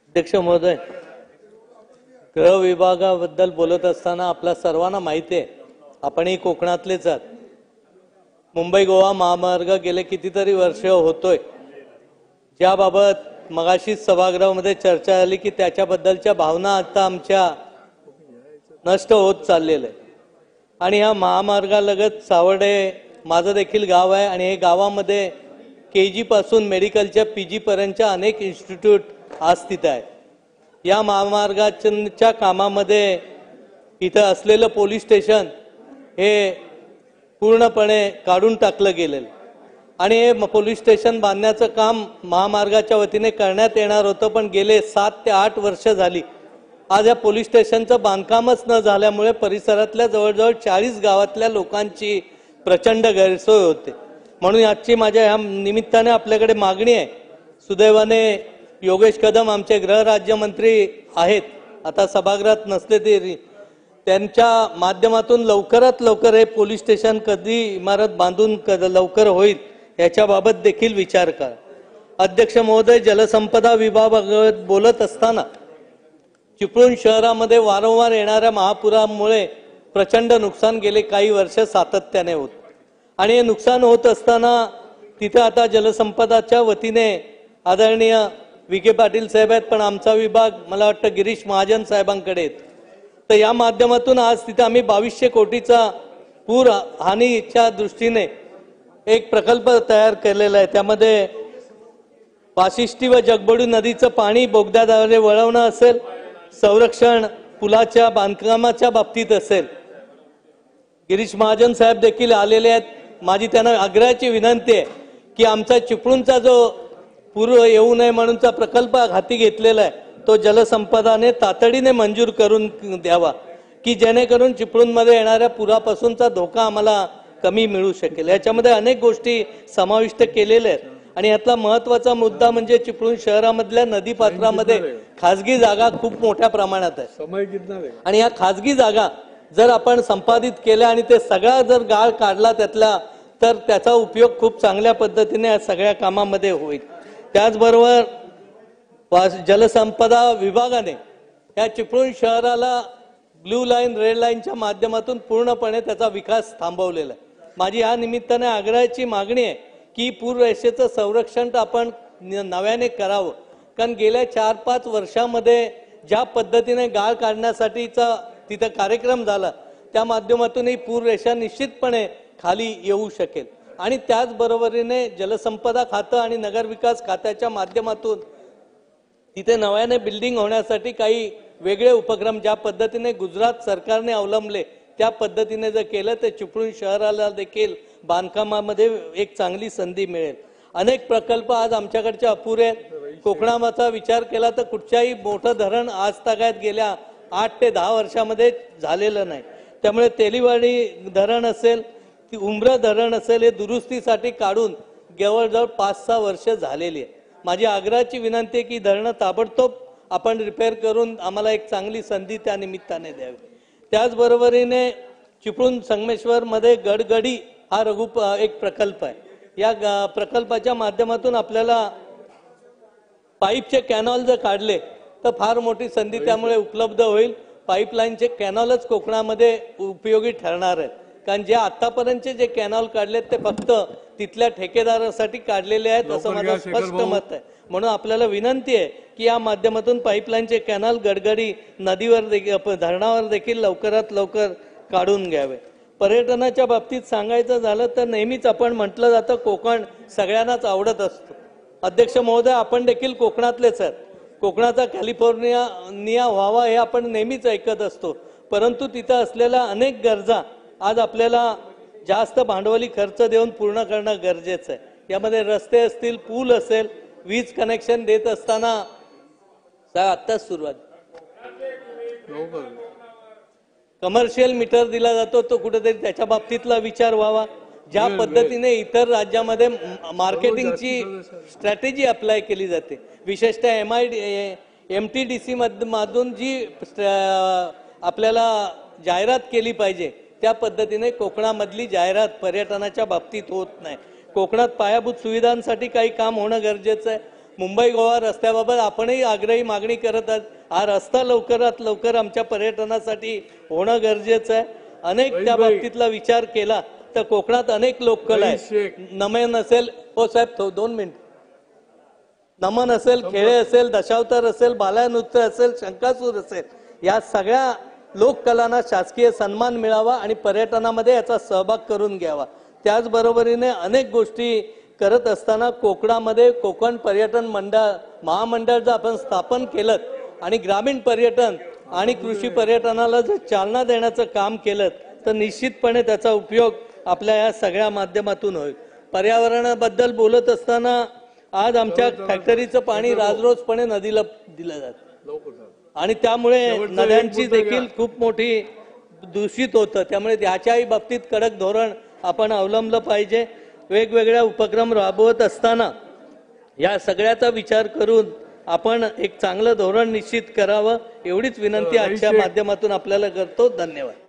अध्यक्ष महोदय, गृह विभागाबद्दल बोलत असताना आपल्या सर्वांना माहिती आहे, आपणही कोकणातलेच आहात. मुंबई गोवा महामार्ग गेले कितीतरी वर्ष होतोय, ज्याबाबत मगाशीच सभागृहामध्ये चर्चा झाली की त्याच्याबद्दलच्या भावना आता आमच्या नष्ट होत चाललेल्या आहे. आणि ह्या महामार्गालगत सावर्डे माझं देखील गाव आहे आणि हे गावामध्ये KG पासून मेडिकलच्या PG पर्यंतच्या अनेक इन्स्टिट्यूट आज तिथे आहे. या महामार्गाच्या कामामध्ये इथं असलेलं पोलीस स्टेशन हे पूर्णपणे काढून टाकलं गेलेलं आणि हे पोलीस स्टेशन बांधण्याचं काम महामार्गाच्या वतीने करण्यात येणार होतं, पण गेले 7 ते 8 वर्ष झाली आज या पोलीस स्टेशनचं बांधकामच न झाल्यामुळे परिसरातल्या जवळजवळ 40 गावातल्या लोकांची प्रचंड गैरसोय होते. म्हणून आजची माझ्या ह्या निमित्ताने आपल्याकडे मागणी आहे. सुदैवाने योगेश कदम आमचे गृह राज्यमंत्री आहेत, आता सभागृहात नसले तरी त्यांच्या माध्यमातून लवकरात लवकर हे पोलीस स्टेशन कधी इमारत बांधून लवकर होईल याच्याबाबत देखील विचार करा. अध्यक्ष महोदय, जलसंपदा विभागाबाबत बोलत असताना चिपळूण शहरामध्ये वारंवार येणाऱ्या महापुरामुळे प्रचंड नुकसान गेले काही वर्ष सातत्याने होत आणि हे नुकसान होत असताना तिथे आता जलसंपदाच्या वतीने आदरणीय विखे पाटील साहेब आहेत, पण आमचा विभाग मला वाटतं गिरीश महाजन साहेबांकडे आहेत. तर या माध्यमातून आज तिथे आम्ही 2200 कोटीचा पूर हानीच्या दृष्टीने एक प्रकल्प तयार केलेला आहे. त्यामध्ये वाशिष्ठी व जगबुडी नदीचं पाणी बोगद्याद्वारे वळवणं असेल, संरक्षण पुलाच्या बांधकामाच्या बाबतीत असेल. गिरीश महाजन साहेब देखील आलेले आहेत. माझी त्यांना आग्रहाची विनंती आहे की आमचा चिपळूणचा जो पूर येऊ नये म्हणूनचा प्रकल्प हाती घेतलेला आहे तो जलसंपदाने तातडीने मंजूर करून द्यावा, की जेणेकरून चिपळूणमध्ये येणाऱ्या पुरापासूनचा धोका आम्हाला कमी मिळू शकेल. याच्यामध्ये अनेक गोष्टी समाविष्ट केलेल्या आहेत आणि यातला महत्त्वाचा मुद्दा म्हणजे चिपळूण शहरामधल्या नदीपात्रामध्ये खासगी जागा खूप मोठ्या प्रमाणात आहे आणि या खासगी जागा जर आपण संपादित केल्या आणि ते सगळा जर गाळ काढला त्यातला, तर त्याचा उपयोग खूप चांगल्या पद्धतीने या सगळ्या कामामध्ये होईल. त्याचबरोबर जलसंपदा विभागाने या चिपळूण शहराला ब्लू लाईन रेड लाईनच्या माध्यमातून पूर्णपणे त्याचा विकास थांबवलेला आहे. माझी या निमित्ताने आग्रहाची मागणी आहे की पूररेषेचं संरक्षण आपण नव्याने करावं, कारण गेल्या 4-5 वर्षामध्ये ज्या पद्धतीने गाळ काढण्यासाठीचा तिथं कार्यक्रम झाला त्या माध्यमातून ही पूररेषा निश्चितपणे खाली येऊ शकेल. आणि त्याचबरोबरीने जलसंपदा खातं आणि नगरविकास खात्याच्या माध्यमातून तिथे नव्याने बिल्डिंग होण्यासाठी काही वेगळे उपक्रम ज्या पद्धतीने गुजरात सरकारने अवलंबले त्या पद्धतीने जर केलं तर चिपळूण शहराला देखील बांधकामामध्ये एक चांगली संधी मिळेल. अनेक प्रकल्प आज आमच्याकडचे अपुरे आहेत. कोकणाचा विचार केला तर कुठच्याही मोठं धरण आज तागायत गेल्या 8 ते 10 वर्षामध्ये झालेलं नाही. त्यामुळे तेलीवाडी धरण असेल, ती उमरा धरण असेल, हे दुरुस्तीसाठी काढून जवळजवळ 5-6 वर्ष झालेली आहे. माझी आग्रहाची विनंती आहे की धरणं ताबडतोब आपण रिपेअर करून आम्हाला एक चांगली संधी त्या निमित्ताने द्यावी. त्याचबरोबरीने चिपळूण संगमेश्वर मध्ये गडगडी हा एक प्रकल्प आहे. या प्रकल्पाच्या माध्यमातून आपल्याला पाईपचे कॅनॉल जर काढले तर फार मोठी संधी त्यामुळे उपलब्ध होईल. पाईपलाईनचे कॅनॉलच कोकणामध्ये उपयोगी ठरणार आहेत, कारण जे आतापर्यंतचे जे कॅनॉल काढलेत ते फक्त तिथल्या ठेकेदारासाठी काढलेले आहेत असं माझं स्पष्ट मत आहे. म्हणून आपल्याला विनंती आहे की या माध्यमातून पाईपलाईनचे कॅनॉल गडगडी नदीवर धरणावर देखील लवकरात लवकर काढून घ्यावे. पर्यटनाच्या बाबतीत सांगायचं झालं तर नेहमीच आपण म्हटलं जातं कोकण सगळ्यांनाच आवडत असतो. अध्यक्ष महोदय, आपण देखील कोकणातलेच आहेत. कोकणाचा कॅलिफोर्निया व्हावा हे आपण नेहमीच ऐकत असतो, परंतु तिथं असलेल्या अनेक गरजा आज आपल्याला जास्त भांडवली खर्च देऊन पूर्ण करणं गरजेचं आहे. यामध्ये रस्ते असतील, पूल असेल, वीज कनेक्शन देत असताना आत्ताच सुरुवात कमर्शियल मीटर दिला जातो तो कुठेतरी त्याच्या बाबतीतला विचार व्हावा. ज्या पद्धतीने इतर राज्यामध्ये मार्केटिंगची स्ट्रॅटेजी अप्लाय केली जाते, विशेषतः MTDC मधून जी आपल्याला जाहिरात केली पाहिजे त्या पद्धतीने कोकणामधली जाहिरात पर्यटनाच्या बाबतीत होत नाही. कोकणात पायाभूत सुविधांसाठी काही काम होणं गरजेचं आहे. मुंबई गोवा रस्त्याबाबत आपणही आग्रही मागणी करत आहात. हा रस्ता लवकरात लवकर आमच्या पर्यटनासाठी होणं गरजेचं आहे. अनेक त्या बाबतीतला विचार केला तर कोकणात अनेक लोककला आहेत. नमन असेल, हो साहेब 2 मिनिट, नमन असेल, खेळे असेल, दशावतार असेल, बालनृत्य असेल, शंकासूर असेल, या सगळ्या लोककलांना शासकीय सन्मान मिळावा आणि पर्यटनामध्ये याचा सहभाग करून घ्यावा. त्याचबरोबरीने अनेक गोष्टी करत असताना कोकणामध्ये कोकण पर्यटन महामंडळ जर आपण स्थापन केलं आणि ग्रामीण पर्यटन आणि कृषी पर्यटनाला जर चालना देण्याचं काम केलं तर निश्चितपणे त्याचा उपयोग आपल्या या सगळ्या माध्यमातून होईल. पर्यावरणाबद्दल बोलत असताना आज आमच्या फॅक्टरीचं पाणी राजरोजपणे नदीला दिलं जातं आणि त्यामुळे नद्यांची देखील खूप मोठी दूषित होतं. त्यामुळे याच्याही बाबतीत कडक धोरण आपण अवलंबलं पाहिजे. वेगवेगळ्या उपक्रम राबवत असताना या सगळ्याचा विचार करून आपण एक चांगलं धोरण निश्चित करावं एवढीच विनंती आजच्या माध्यमातून आपल्याला करतो. धन्यवाद.